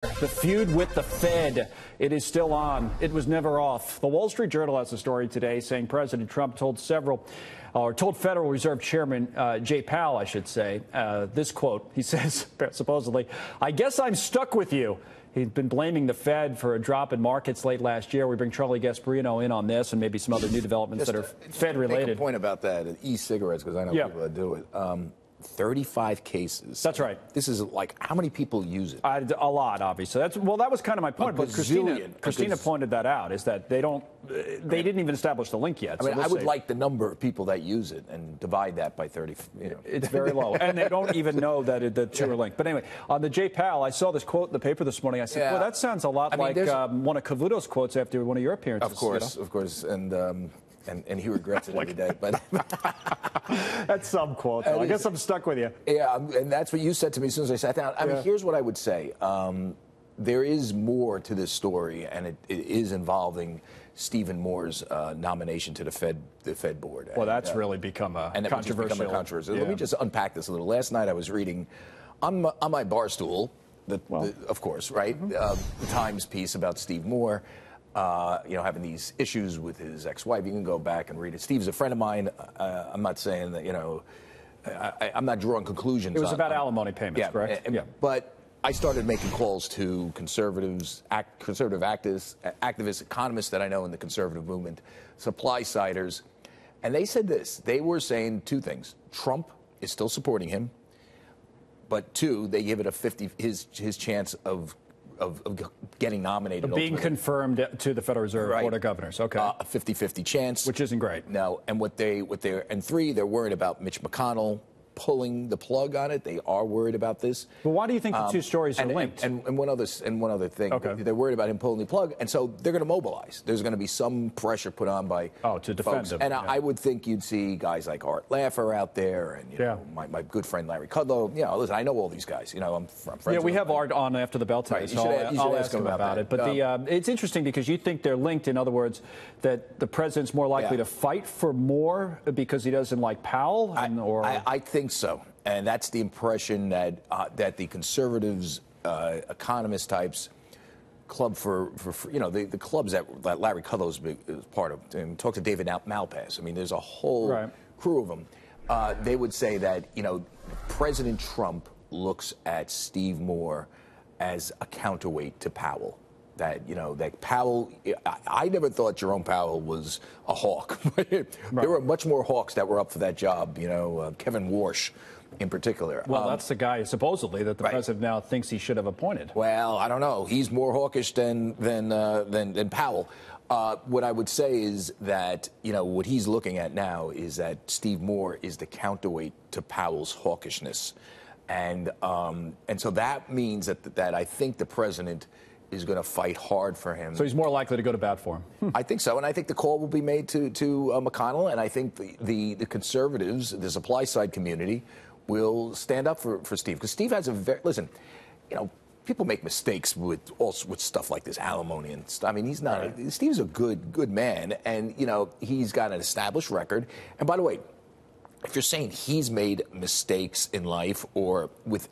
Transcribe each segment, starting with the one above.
The feud with the Fed, it is still on. It was never off. The Wall Street Journal has a story today saying President Trump told Federal Reserve Chairman Jay Powell, I should say, this quote. He says, supposedly, "I guess I'm stuck with you." He'd been blaming the Fed for a drop in markets late last year. We bring Charlie Gasparino in on this and maybe some other new developments that are Fed-related. Make a point about that, e-cigarettes, because I know people that do it. 35 cases. That's right. This is like, how many people use it? A lot, obviously. That was kind of my point. But Christina pointed that out, is that they didn't even establish the link yet. I mean, I would like the number of people that use it and divide that by 30. It's very low. And they don't even know that the two are linked. But anyway, on the Jay Powell, I saw this quote in the paper this morning. I said, well, that sounds a lot like one of Kudlow's quotes after one of your appearances. Of course. And he regrets it every day. But that's some quote, though. I guess I'm stuck with you. Yeah, and that's what you said to me as soon as I sat down. I mean, here's what I would say. There is more to this story, and it is involving Stephen Moore's nomination to the Fed board. Well, that's really become a controversial. Let me just unpack this a little. Last night I was reading on my bar stool, of course, right? The Times piece about Steve Moore. Having these issues with his ex-wife. You can go back and read it. Steve's a friend of mine. I'm not saying that, I'm not drawing conclusions. It was about alimony payments, correct? But I started making calls to conservatives, conservative activists, economists that I know in the conservative movement, supply-siders, and they said this. They were saying two things. Trump is still supporting him, but two, they give it a 50, his chance of getting nominated. Being confirmed to the Federal Reserve Board of Governors. Okay. A 50-50 chance. Which isn't great. No. And and three, they're worried about Mitch McConnell pulling the plug on it. They are worried about this. But why do you think the two stories are linked? And one other thing. Okay. They're worried about him pulling the plug, and so they're going to mobilize. There's going to be some pressure put on by to defend folks. him. And I would think you'd see guys like Art Laffer out there, and my good friend Larry Kudlow. Listen, I know all these guys. I'm friends with we have Art on after the bell today, so I'll ask him about it. But it's interesting because you think they're linked. In other words, that the president's more likely to fight for Moore because he doesn't like Powell, I think so. And that's the impression that the conservatives, economist types, club for the clubs that Larry Kudlow is part of. And talk to David Malpass. I mean, there's a whole crew of them. They would say that President Trump looks at Steve Moore as a counterweight to Powell. That Powell, I never thought Jerome Powell was a hawk. There were much more hawks that were up for that job. Kevin Warsh, in particular. Well, that's the guy supposedly that the president now thinks he should have appointed. Well, I don't know. He's more hawkish than Powell. What I would say is that what he's looking at now is that Steve Moore is the counterweight to Powell's hawkishness, and so that means that I think the president is going to fight hard for him. So he's more likely to go to bat for him. I think so, and I think the call will be made to McConnell, and I think the conservatives, the supply side community, will stand up for Steve, because Steve has people make mistakes with stuff like this, alimony and stuff. I mean, he's not. Steve's a good man, and he's got an established record. And by the way, if you're saying he's made mistakes in life or with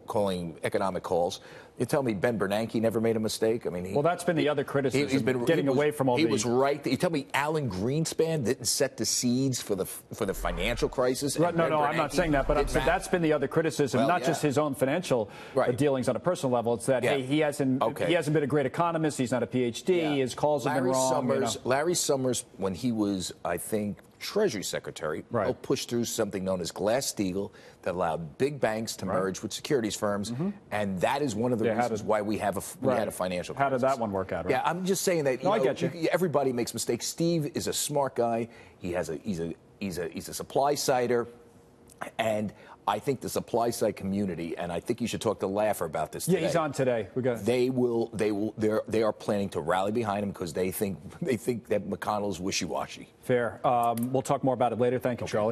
calling economic calls, you tell me Ben Bernanke never made a mistake? I mean, that's been the other criticism. He's been getting away from all these. He was right. You tell me Alan Greenspan didn't set the seeds for the financial crisis? Right, no, I'm not saying that, but that's been the other criticism, not just his own financial dealings on a personal level. It's that hey, he hasn't been a great economist. He's not a PhD. His calls have been wrong. Larry Summers, when he was, I think, Treasury Secretary, helped push through something known as Glass-Steagall that allowed big banks to merge with securities firms, and that is one of the reasons why we had a financial crisis. How did that one work out? Yeah, I'm just saying that. I get you. Everybody makes mistakes. Steve is a smart guy. He's a supply sider, and I think the supply side community, and I think you should talk to Laffer about this today. Yeah, he's on today. They are planning to rally behind him because they think that McConnell's wishy-washy. Fair. We'll talk more about it later. Thank you, Charlie.